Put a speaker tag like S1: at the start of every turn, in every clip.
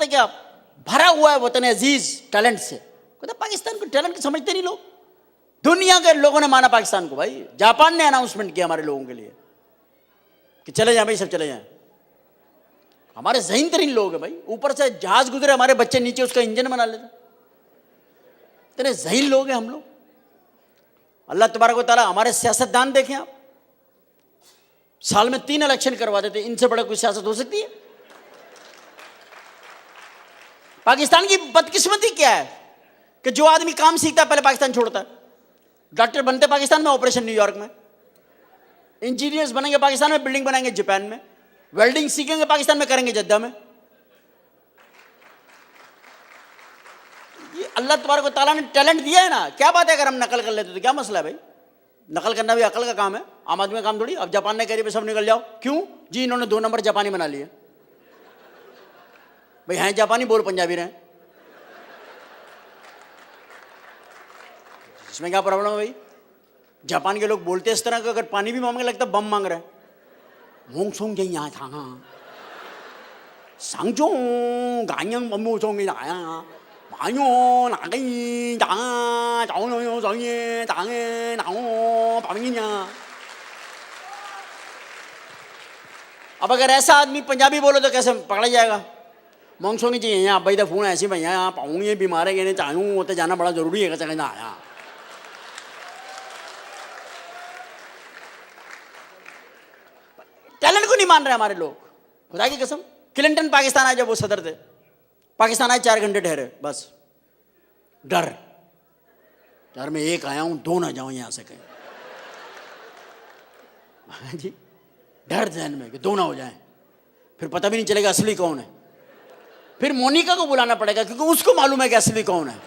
S1: क्या भरा हुआ है वतन अजीज टैलेंट से। कहता पाकिस्तान को टैलेंट को समझते नहीं लोग। दुनिया के लोगों ने माना पाकिस्तान को भाई। जापान ने अनाउंसमेंट किया हमारे लोगों के लिए कि चले जाए भाई, सब चले जाएं। हमारे ज़हीन तरीन लोग हैं भाई। ऊपर से जहाज गुजरे, हमारे बच्चे नीचे उसका इंजन बना लेते। इतने ज़हीन लोग हैं हम लोग। अल्लाह तबारक व तआला, हमारे सियासतदान देखें आप, साल में 3 इलेक्शन करवा देते। इनसे बड़ा कोई सियासत हो सकती है? पाकिस्तान की बदकिस्मती क्या है कि जो आदमी काम सीखता है पहले पाकिस्तान छोड़ता है। डॉक्टर बनते पाकिस्तान में, ऑपरेशन न्यूयॉर्क में। इंजीनियर्स बनेंगे पाकिस्तान में, बिल्डिंग बनाएंगे जापान में। वेल्डिंग सीखेंगे पाकिस्तान में, करेंगे जद्दा में। ये अल्लाह तबारक व तआला ने टैलेंट दिया है ना। क्या बात है अगर हम नकल कर लेते तो क्या मसला है भाई? नकल करना भी अकल का काम है, आम आदमी का काम थोड़ी। अब जापान ने कह रही सब निकल जाओ, क्यों जी? इन्होंने 2 नंबर जापानी बना लिए भाई। हैं जापानी, बोल पंजाबी रहे, इसमें क्या प्रॉब्लम है भाई? जापान के लोग बोलते इस तरह का, अगर पानी भी मांगने लगता बम मांग रहे हैं। मोंग सोंग जे यहाँ था सांगजो गायंग बम्बू सोंग आया मायो नागई दा जाओ सोंगे दांगे नाओ पामिया। अब अगर ऐसा आदमी पंजाबी बोलो तो कैसे पकड़ा जाएगा? मोंग सोंग जी यहाँ भाई तो फोन ऐसी भैया यहाँ पाऊंगे बीमार है, चाहूँ वो तो जाना बड़ा जरूरी है, चले ना आया। टैलेंट को नहीं मान रहे हमारे लोग, खुदा की कसम। क्लिंटन पाकिस्तान आए, जब वो सदर थे, पाकिस्तान आए 4 घंटे ठहरे, बस डर। यार मैं एक आया हूं, 2 ना जाऊं यहां से कहीं जी। डर जहन में कि 2 ना हो जाए, फिर पता भी नहीं चलेगा असली कौन है। फिर मोनिका को बुलाना पड़ेगा क्योंकि उसको मालूम है कि असली कौन है।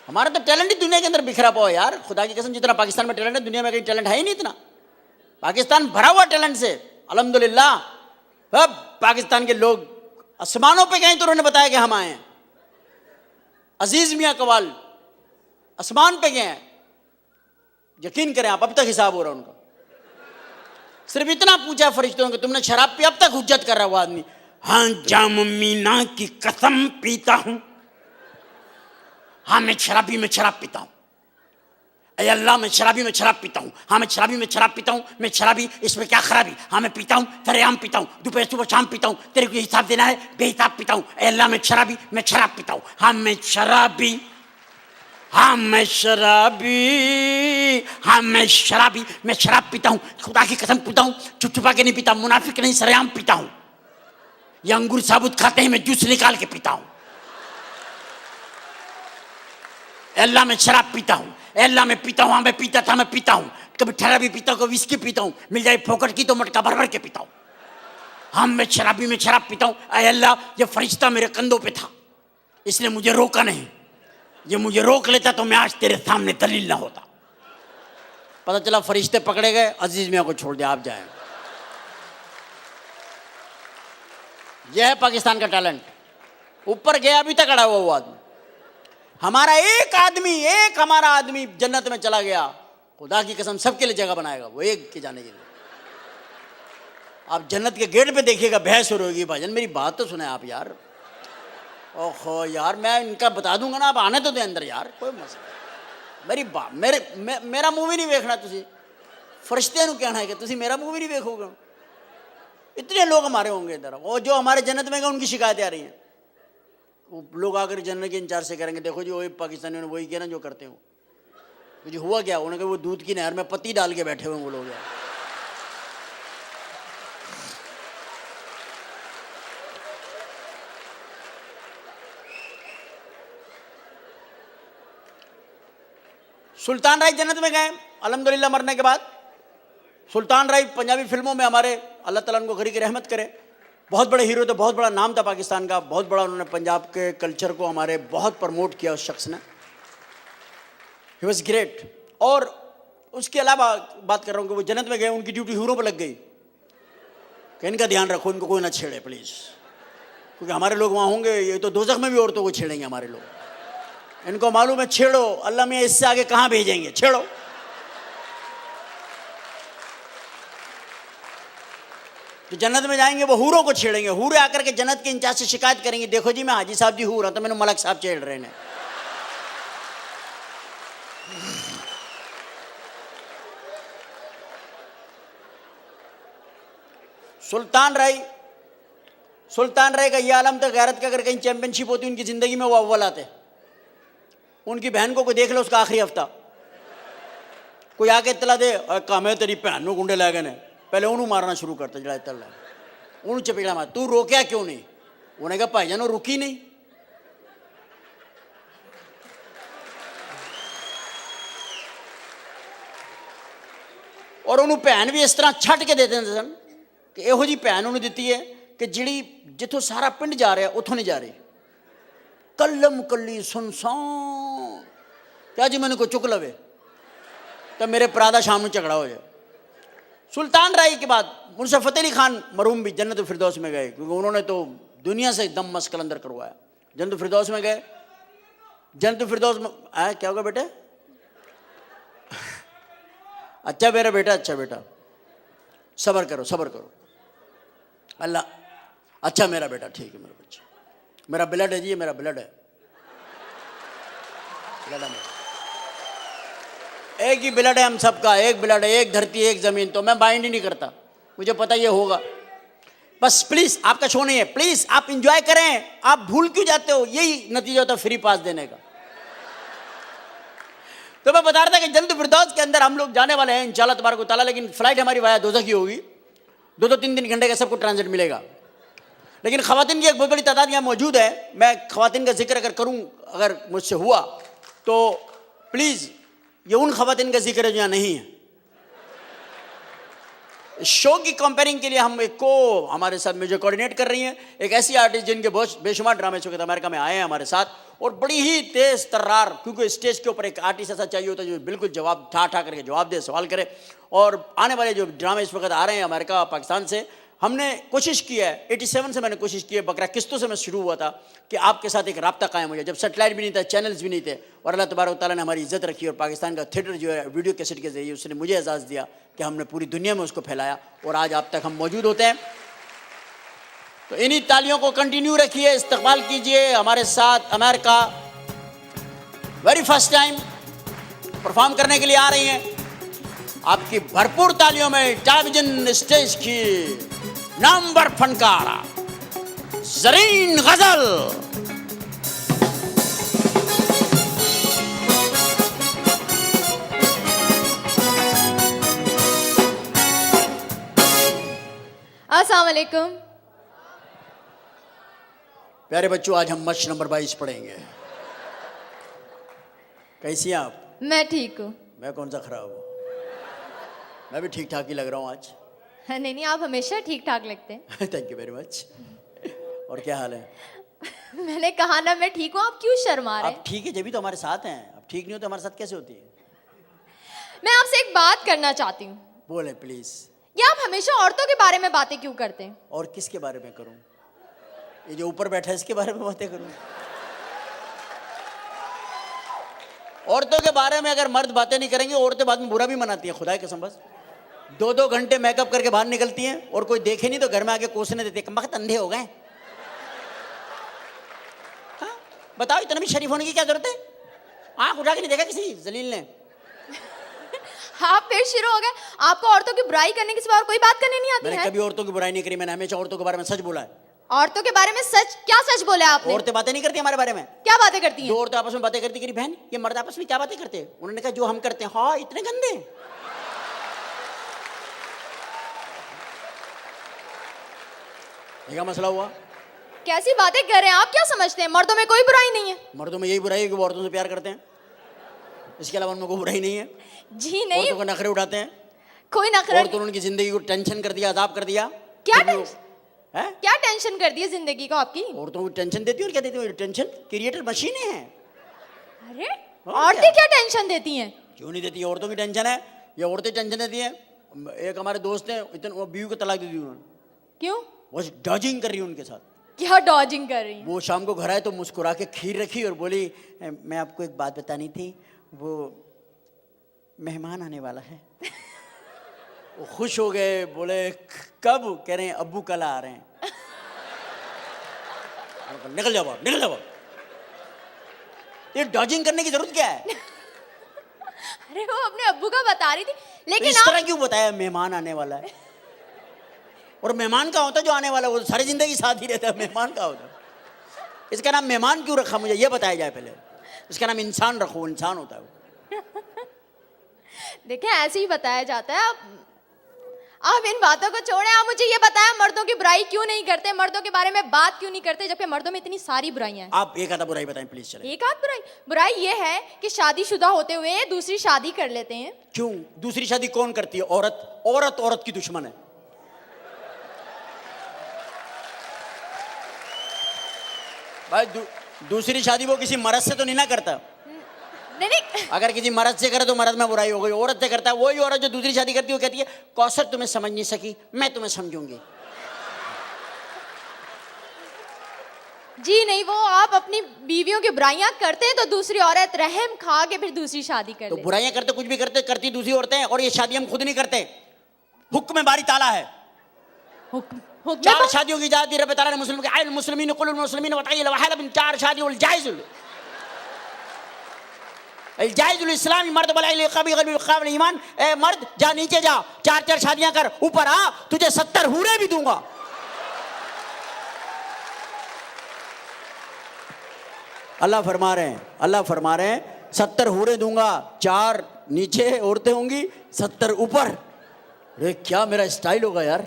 S1: हमारा तो टैलेंट ही दुनिया के अंदर बिखरा पाओ यार, खुदा की कसम। जितना पाकिस्तान में टैलेंट है, दुनिया में कहीं टैलेंट है ही नहीं इतना। पाकिस्तान भरा हुआ टैलेंट से, अल्हम्दुलिल्लाह। अब पाकिस्तान के लोग आसमानों पे गए तो उन्होंने बताया कि हम आए हैं। अजीज मियां कवाल आसमान पे गए हैं, यकीन करें आप, अब तक हिसाब हो रहा है उनका। सिर्फ इतना पूछा फरिश्तों को, तुमने शराब पी? अब तक हुज्जत कर रहा है वो आदमी। हाँ जाम मीना की कसम पीता हूं, हाँ मैं शराबी में शराब पीता हूं। अरे अल्लाह मैं शराबी में शराब पीता हूँ, हाँ मैं शराबी में शराब पीता हूँ। मैं शराबी, इसमें क्या खराबी? हाँ मैं पीता हूँ, सरेआम पीता हूँ, दोपहर सुबह शाम पीता हूँ। तेरे को हिसाब देना है, बेहिसाब पीता हूँ। अरे अल्लाह मैं शराबी, मैं शराब पीता हूँ। हाँ मैं शराबी, हाँ मैं शराबी, हाँ मैं शराबी, मैं शराब पीता हूँ। खुदा की कसम पीता हूँ, चुप छुपा के नहीं पीता, मुनाफिक नहीं, सरेआम पीता हूँ। ये अंगूर साबुत खाते हैं, मैं जूस निकाल के पीता हूँ। अल्लाह मैं शराब पीता हूँ, अल्लाह मैं पीता हूँ। हाँ मैं पीता था, मैं पीता हूँ। कभी ठहरा भी पीता हूँ, कभी विस्की पीता हूँ, मिल जाए फोकट की तो मटका भर भर के पीता हूँ। हाँ मैं शराबी में शराब पीता हूँ। अरे अल्लाह ये फरिश्ता मेरे कंधों पे था, इसने मुझे रोका नहीं। ये मुझे रोक लेता तो मैं आज तेरे सामने दलील ना होता। पता चला फरिश्ते पकड़े गए, अजीज मियाँ को छोड़ दिया, आप जाए। यह है पाकिस्तान का टैलेंट। ऊपर गया, अभी तक अड़ा हुआ वो आदमी। हमारा एक हमारा आदमी जन्नत में चला गया, खुदा की कसम सबके लिए जगह बनाएगा वो, एक के जाने के लिए। आप जन्नत के गेट पे देखिएगा, बहस हो रही होगी। भाईजान मेरी बात तो सुने आप यार। ओहो यार, मैं इनका बता दूंगा ना, आप आने तो दे अंदर यार, कोई मसला। मेरी बात, मेरा मूवी नहीं देखना तुसी, फरिश्ते नूं कहना है कि तुसी मेरा मूवी नहीं देखोगे। इतने लोग हमारे होंगे इधर, और जो हमारे जन्नत में गए उनकी शिकायतें आ रही हैं। वो लोग आकर जन्नत के इंचार्ज से करेंगे, देखो जी वही पाकिस्तानियों ने वही किया ना जो करते हो। तो जी हुआ क्या? उन्होंने कहा वो दूध की नहर में पत्ती डाल के बैठे हुए वो लोग यार। सुल्तान राय जन्नत में गए अल्हम्दुलिल्लाह मरने के बाद। सुल्तान राय पंजाबी फिल्मों में हमारे, अल्लाह ताला उनको गरी की रहमत करे, बहुत बड़े हीरो थे, बहुत बड़ा नाम था पाकिस्तान का, बहुत बड़ा उन्होंने पंजाब के कल्चर को हमारे बहुत प्रमोट किया उस शख्स ने। He was great. और उसके अलावा बात कर रहा हूँ कि वो जन्नत में गए, उनकी ड्यूटी हीरो पर लग गई कि इनका ध्यान रखो, इनको कोई ना छेड़े प्लीज़, क्योंकि हमारे लोग वहाँ होंगे, ये तो दोज़ख में भी औरतों को छेड़ेंगे हमारे लोग। इनको मालूम है छेड़ो, अल्लाह मियाँ इससे आगे कहाँ भेजेंगे, छेड़ो। तो जन्नत में जाएंगे वो हूरों को छेड़ेंगे, हूरे आकर के जन्नत के इंचार्ज से शिकायत करेंगे, देखो जी मैं हाजी साहब जी हूर हूं तो मैंने मलक साहब छेड़ रहे हैं। सुल्तान राय का ये आलम था, गैरत का अगर कहीं चैंपियनशिप होती उनकी जिंदगी में वो अव्वल आते। उनकी बहन को कोई देख लो उसका आखिरी हफ्ता, कोई आके इतला दे काम है तेरी बहन को गुंडे लै गए ने, पहले उन्होंने मारना शुरू करता जड़ा इतला उन्होंने चपेड़ा मार, तू रोकया क्यों नहीं? उन्हें कहा भाईजान रुकी नहीं। और उन्होंने भैन भी इस तरह छट के देते सन कि यहो जी भैन उन्होंने दी है कि जिड़ी जिथों सारा पिंड जा रहा उतों नहीं जा रही, कलम कली सुनसान। क्या जी मैंने को चुक लवे तो मेरे परादा शाम में झगड़ा हो जाए। सुल्तान राय के बाद मुंशी फतेह अली खान मरहूम भी जन्नत फिरदौस में गए, क्योंकि उन्होंने तो दुनिया से दम मस कलंदर करवाया। जन्नत फिरदौस में गए, जन्नत फिरदौस में आया, क्या होगा बेटे? अच्छा मेरा बेटा, अच्छा बेटा सब्र करो सब्र करो अल्लाह, अच्छा मेरा बेटा ठीक है मेरा बच्चा, मेरा ब्लड है जी, मेरा ब्लड है, ब्लड है मेरा। एक ही ब्लड है हम सबका, एक ब्लड है, एक धरती एक जमीन, तो मैं बाइंड ही नहीं करता, मुझे पता ये होगा। बस प्लीज आपका शो नहीं है, प्लीज आप इंजॉय करें। आप भूल क्यों जाते हो? यही नतीजा होता है फ्री पास देने का। तो मैं बता रहा था कि जन्नत फिरदौस के अंदर हम लोग जाने वाले हैं इंशाल्लाह तबारक व तआला, लेकिन फ्लाइट हमारी वाया दोज़ख की होगी, 2-3 घंटे का सबको ट्रांजिट मिलेगा। लेकिन खवातीन की एक बहुत बड़ी तादाद यहाँ मौजूद है। मैं खवातीन का जिक्र अगर करूँ, अगर मुझसे हुआ तो प्लीज़ ये उन खवातीन का जिक्र है जो यहाँ नहीं है। शो की कंपेयरिंग के लिए हम एक को हमारे साथ मुझे कोऑर्डिनेट कर रही हैं, एक ऐसी आर्टिस्ट जिनके बहुत बेशुमार ड्रामे शो के अमेरिका में आए हैं हमारे साथ, और बड़ी ही तेज तर्रार, क्योंकि स्टेज के ऊपर एक आर्टिस्ट ऐसा चाहिए होता है जो बिल्कुल जवाब ठा करके जवाब दे, सवाल करे। और आने वाले जो ड्रामे इस वक्त आ रहे हैं अमेरिका पाकिस्तान से, हमने कोशिश की है, 87 से मैंने कोशिश की है, बकरा किस्तों से मैं शुरू हुआ था कि आपके साथ एक राब्ता कायम हो जाए, जब सेटेलाइट भी नहीं था, चैनल्स भी नहीं थे, और अल्लाह तबारक व तआला ने हमारी इज्जत रखी और पाकिस्तान का थिएटर जो है वीडियो कैसेट के जरिए उसने मुझे एजाज़ दिया कि हमने पूरी दुनिया में उसको फैलाया, और आज आप तक हम मौजूद होते हैं। तो इन्हीं तालियों को कंटिन्यू रखिए, इस्तकबाल कीजिए। हमारे साथ America very first time perform करने के लिए आ रही हैं, आपकी भरपूर तालियों में टेलीविजन स्टेज की नामवर फनकारा ज़रीन गजल।
S2: अस्सलाम वालेकुम।
S1: प्यारे बच्चों, आज हम मश नंबर 22 पढ़ेंगे। कैसी हैं आप?
S2: मैं ठीक हूँ।
S1: मैं कौन सा खराब हूँ? मैं भी ठीक ठाक ही लग रहा हूँ आज।
S2: नहीं, आप हमेशा ठीक ठाक लगते हैं।
S1: Thank you very much. और क्या हाल है?
S2: मैंने कहा ना मैं ठीक हूँ, आप क्यों शर्मा रहे हैं?
S1: आप ठीक है जब भी तो हमारे साथ हैं, आप ठीक नहीं हो तो हमारे साथ कैसे होती है?
S2: मैं आपसे एक बात करना चाहती हूँ।
S1: बोले प्लीज।
S2: ये आप हमेशा औरतों के बारे में बातें क्यों करते हैं?
S1: और किसके बारे में करूँ? ये जो ऊपर बैठा है इसके बारे में बातें करूँ? औरतों के बारे में अगर मर्द बातें नहीं करेंगे, औरतें बाद में बुरा भी मनाती हैं, खुदा की कसम। बस 2-2 घंटे मेकअप करके बाहर निकलती हैं और कोई देखे नहीं तो घर में आके कोसने देते, कमबख्त अंधे हो गए। हाँ बताओ, इतना भी शरीफ होने की क्या जरूरत है? आँख उठा के नहीं देखा किसी जलील ने?
S2: आप फिर शुरू हो गए। आपको औरतों की बुराई करने के सिवा और कोई बात करने नहीं आती है?
S1: मैंने कभी औरतों की बुराई नहीं करी, मैंने हमेशा औरतों के बारे में सच बोला है।
S2: औरतों के बारे में सच? क्या सच बोला आपने?
S1: औरतें बातें नहीं करती हमारे बारे में।
S2: क्या बातें करती हैं?
S1: दो औरतें आपस में बातें करती, करी बहन ये मर्द आपस में क्या बातें करते हैं? उन्होंने कहा जो हम करते हैं। हाँ इतने गंदे। क्या मसला हुआ?
S2: कैसी बातें कर रहे हैं आप? क्या समझते हैं मर्दों में कोई बुराई नहीं है?
S1: मर्दों में यही बुराई है कि वो औरतों से प्यार करते हैं, इसके अलावा उनमें कोई बुराई नहीं है।
S2: जी नहीं,
S1: औरतों को नखरे उठाते हैं,
S2: कोई नखरा।
S1: औरतों ने उनकी जिंदगी को टेंशन कर दिया, अजाब कर दिया।
S2: क्या
S1: फिर वो-
S2: टेंशन?
S1: है?
S2: क्या टेंशन कर दी है जिंदगी को आपकी?
S1: औरतों को टेंशन देती है और क्या देती है? टेंशन क्रिएटर मशीनें हैं।
S2: अरे
S1: और
S2: औरतें क्या टेंशन देती हैं?
S1: क्यों नहीं देती? औरतों की टेंशन है, ये औरतें टेंशन देती हैं। एक हमारे दोस्त हैं, इतने बीवी को तलाक दे दी उन्होंने,
S2: क्यों?
S1: वो डॉजिंग कर रही है उनके साथ।
S2: क्या डॉजिंग कर रही हैं?
S1: वो शाम को घर आए तो मुस्कुरा के खीर रखी और बोली मैं आपको एक बात बतानी थी, वो मेहमान आने वाला है। वो खुश हो गए, बोले कब? कह रहे हैं अब्बू कल आ रहे हैं। निकल जाओ बाहर, निकल जाओ बाहर। ये डॉजिंग करने की जरूरत क्या है?
S2: अरे वो अपने अब्बू का बता रही थी,
S1: तो
S2: लेकिन
S1: इस तरह क्यों बताया मेहमान आने वाला है? और मेहमान का होता है जो आने वाला है, वो सारी जिंदगी साथ ही रहता है, मेहमान का होता है। इसका नाम मेहमान क्यों रखा, मुझे ये बताया जाए पहले। इसका नाम इंसान रखो, इंसान होता है वो।
S2: देखिए ऐसे ही बताया जाता है। आप इन बातों को छोड़ें, आप मुझे ये बताएं मर्दों की बुराई क्यों नहीं करते, मर्दों के बारे में बात क्यों नहीं करते, जबकि मर्दों में इतनी सारी बुराइयां हैं।
S1: आप एक आधा बुराई बताएं प्लीज। चले
S2: एक आध बुराई ये है कि शादीशुदा होते हुए दूसरी शादी कर लेते हैं।
S1: क्यों? दूसरी शादी कौन करती है? औरत। औरत औरत की दुश्मन है। भाई दूसरी शादी वो किसी मर्द से तो नहीं ना करता।
S2: नहीं
S1: अगर किसी मर्द से करे तो मर्द में बुराई हो गई। औरत से करता है। वही औरत जो दूसरी शादी करती है वो कहती है कौसर तुम्हें समझ नहीं सकी, मैं तुम्हें समझूंगी।
S2: जी नहीं, वो आप अपनी बीवियों की बुराइयां करते हैं तो दूसरी औरत रहम खा के फिर दूसरी शादी कर
S1: तो
S2: लेती।
S1: बुराइयां करते, कुछ भी करते, करती दूसरी औरतें हैं। और ये शादी हम खुद नहीं करते, हुक्म में बारी ताला है।
S2: हुक्म
S1: 4 शादियों की इजाजत दी रब ताला ने मुस्लिम के आयल मुस्लिमीन कुल मुस्लिमीन बताइए लवाहल बिन 4 शादी उल जायजुल अल जायजुल इस्लामी मर्द बलाइल कभी कभी काबिल ईमान। ए मर्द जा नीचे जा, 4 शादियां कर, ऊपर आ, तुझे 70 हूरे भी दूंगा। अल्लाह फरमा रहे हैं, अल्लाह फरमा रहे हैं 70 हूरे दूंगा। 4 नीचे औरतें होंगी, 70 ऊपर। अरे क्या मेरा स्टाइल होगा यार,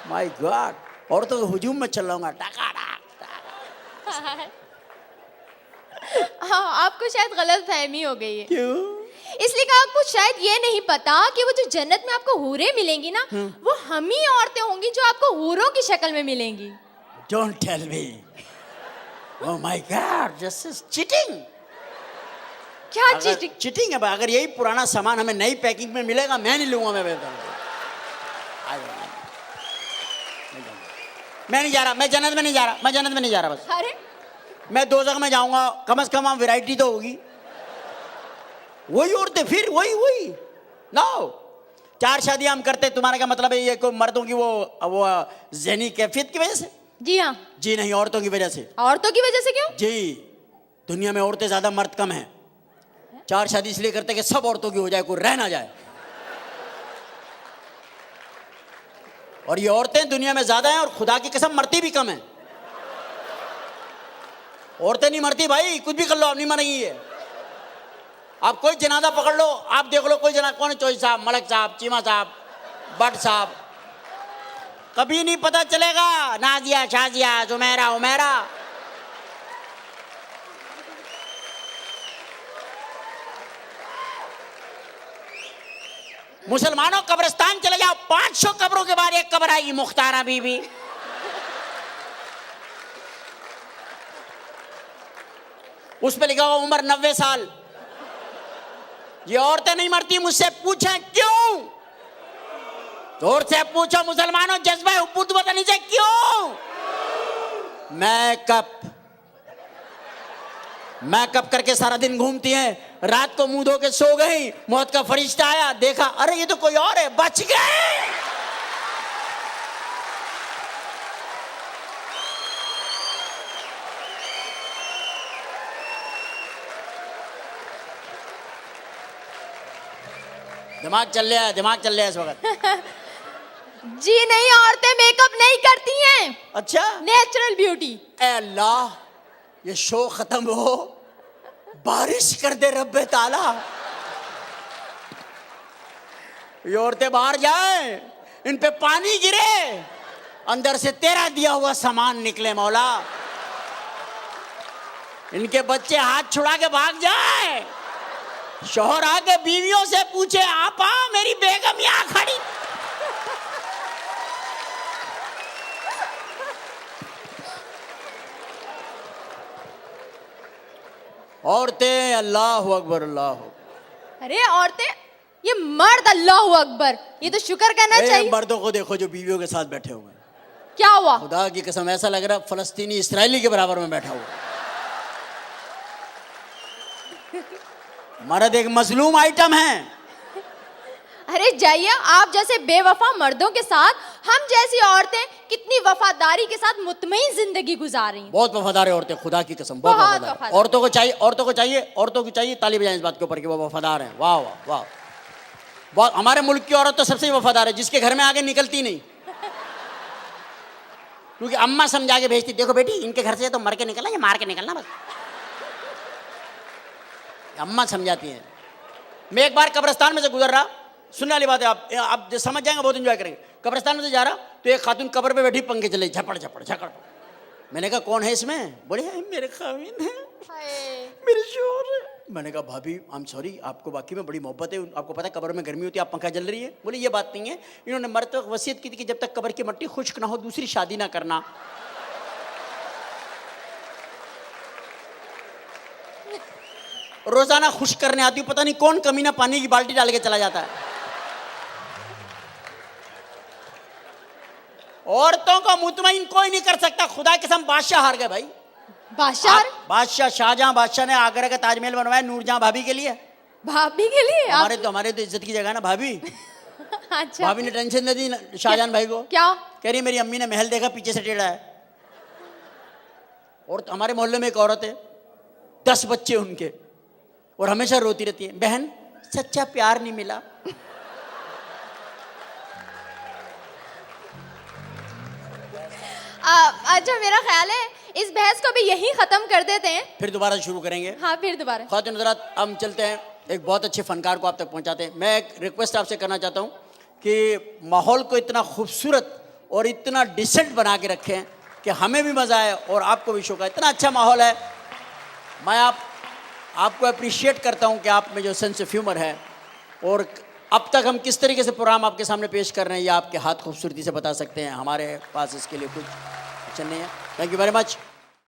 S1: माय गॉड। औरतों के हुजूम में चल रहा
S2: हाँ, आपको शायद गलत फहमी हो गई है।
S1: क्यों?
S2: इसलिए कि आपको शायद ये नहीं पता कि वो जो जन्नत में आपको हूरें मिलेंगी ना, वो हम ही औरतें होंगी जो आपको हूरों की शक्ल में मिलेंगी।
S1: Don't tell me. Oh my god, this is cheating.
S2: क्या चीटिंग?
S1: चीटिंग है। अगर यही पुराना सामान हमें नई पैकिंग में मिलेगा, मैं नहीं लूंगा। मैं नहीं जा रहा, मैं जन्नत में नहीं जा रहा, मैं जन्नत में नहीं जा रहा। बस
S2: अरे
S1: मैं 2 जगह में जाऊंगा, कम से कम वहां वैरायटी तो होगी। वही औरतें फिर वही नो। 4 शादियां हम करते, तुम्हारा क्या मतलब है? ये कोई मर्दों की वो ज़हनी कैफियत की वजह से?
S2: जी हाँ।
S1: जी नहीं, औरतों की वजह से।
S2: औरतों की वजह से क्यों?
S1: जी, दुनिया में औरतें ज्यादा मर्द कम हैं। 4 शादी इसलिए करते कि सब औरतों की हो जाए, कोई रह ना जाए। और ये औरतें दुनिया में ज्यादा हैं और खुदा की कसम मरती भी कम हैं। औरतें नहीं मरती भाई, कुछ भी कर लो, आप नहीं मरेंगी ये। आप कोई जनाजा पकड़ लो, आप देख लो कोई जनाजा, कौन है? चौधरी साहब, मलक साहब, चीमा साहब, भट्ट साहब, कभी नहीं पता चलेगा। नाजिया, शाजिया, जुमेरा, उमेरा। मुसलमानों कब्रिस्तान चले जाओ, 500 कब्रों के बाद एक कब्र आएगी, मुख्तारा बीबी। उस पे लिखा होगा उम्र 90 साल। ये औरतें नहीं मरती। मुझसे पूछें क्यों? जोर से पूछो मुसलमानों, जज्बा हुब्बत बतानी चाहिए क्यों? मैकअप करके सारा दिन घूमती हैं, रात को मुंह धो के सो गई, मौत का फरिश्ता आया, देखा अरे ये तो कोई और है, बच गए। दिमाग चल रहा है, दिमाग चल रहा है इस वक्त।
S2: जी नहीं, औरतें मेकअप नहीं करती हैं।
S1: अच्छा,
S2: नेचुरल ब्यूटी।
S1: अल्लाह, ये शो खत्म हो, बारिश कर दे रब्बे ताला। ये औरतें बाहर जाए, इन पे पानी गिरे, अंदर से तेरा दिया हुआ सामान निकले मौला। इनके बच्चे हाथ छुड़ा के भाग जाए, शोहर आके बीवियों से पूछे आपा मेरी बेगम यहां खड़ी। औरतें अल्लाह अकबर, अल्लाह।
S2: अरे औरतें, ये मर्द अल्लाह अकबर, ये तो शुक्र करना चाहिए।
S1: मर्दों को देखो जो बीवियों के साथ बैठे हुए हैं।
S2: क्या हुआ?
S1: खुदा की कसम ऐसा लग रहा है फलस्तीनी इसराइली के बराबर में बैठा हुआ। मर्द एक मजलूम आइटम है।
S2: अरे जाइए, आप जैसे बेवफा मर्दों के साथ हम जैसी औरतें कितनी वफादारी के साथ मुतमईन जिंदगी गुजार रही हैं।
S1: बहुत वफादार है औरतें, खुदा की कसम बहुत
S2: बहुत
S1: वफादार।
S2: वफादार।
S1: औरतों को चाहिए ताली बजाएं इस बात के ऊपर कि वो वफादार हैं। वाह वाह वाह, बहुत। हमारे मुल्क की औरत तो सबसे वफादार है, जिसके घर में आगे निकलती नहीं, क्योंकि अम्मा समझा के भेजती, देखो बेटी इनके घर से तो मर के निकलना या मार के निकलना बस। अम्मा समझाती है। मैं एक बार कब्रिस्तान में से गुजर रहा, सुनने वाली बात है, आप जो समझ जाएंगे बहुत एंजॉय करेंगे। कब्रिस्तान में से जा रहा तो एक खातून कब्र पे बैठी, पंखे चले झपड़ झपड़ झकड़। मैंने कहा कौन है इसमें? बोले मेरे खाविन है, मेरे शोहर है। मैंने कहा भाभी आई एम सॉरी, आपको बाकी में बड़ी मोहब्बत है, आपको पता है कब्र में गर्मी होती है, आप पंखा जल रही है। बोले ये बात नहीं है, इन्होंने मरते वक्त वसीयत की थी कि जब तक कब्र की मट्टी खुश्क ना हो दूसरी शादी ना करना। रोजाना खुश करने आती हूँ, पता नहीं कौन कमीना पानी की बाल्टी डाल के चला जाता है। औरतों को मुतमईन कोई नहीं कर सकता, खुदा की कसम। बादशाह हार गए भाई, बादशाह शाहजहां बादशाह ने आगरा का ताजमहल बनवाया नूरजहां भाभी के लिए।
S2: भाभी के लिए?
S1: हमारे तो इज्जत की जगह ना भाभी।
S2: अच्छा।
S1: भाभी ने टेंशन दे दी शाहजहां भाई को।
S2: क्या
S1: कह रही मेरी अम्मी ने महल देखा पीछे से टेढ़ा है। और हमारे मोहल्ले में एक औरत है, 10 बच्चे उनके, और हमेशा रोती रहती है, बहन सच्चा प्यार नहीं मिला।
S2: अच्छा, मेरा ख्याल है इस बहस को भी यहीं खत्म कर देते हैं,
S1: फिर दोबारा शुरू करेंगे।
S2: हाँ फिर दोबारा।
S1: ख्वातीन हज़रात, हम चलते हैं, एक बहुत अच्छे फनकार को आप तक पहुंचाते हैं। मैं एक रिक्वेस्ट आपसे करना चाहता हूं कि माहौल को इतना खूबसूरत और इतना डिसेंट बना के रखें कि हमें भी मज़ा आए और आपको भी शौक है। इतना अच्छा माहौल है। मैं आपको अप्रिशिएट करता हूं कि आप में जो सेंस ऑफ ह्यूमर है, और अब तक हम किस तरीके से प्रोग्राम आपके सामने पेश कर रहे हैं ये आपके हाथ खूबसूरती से बता सकते हैं। हमारे पास इसके लिए कुछ नहीं है। Thank you very much.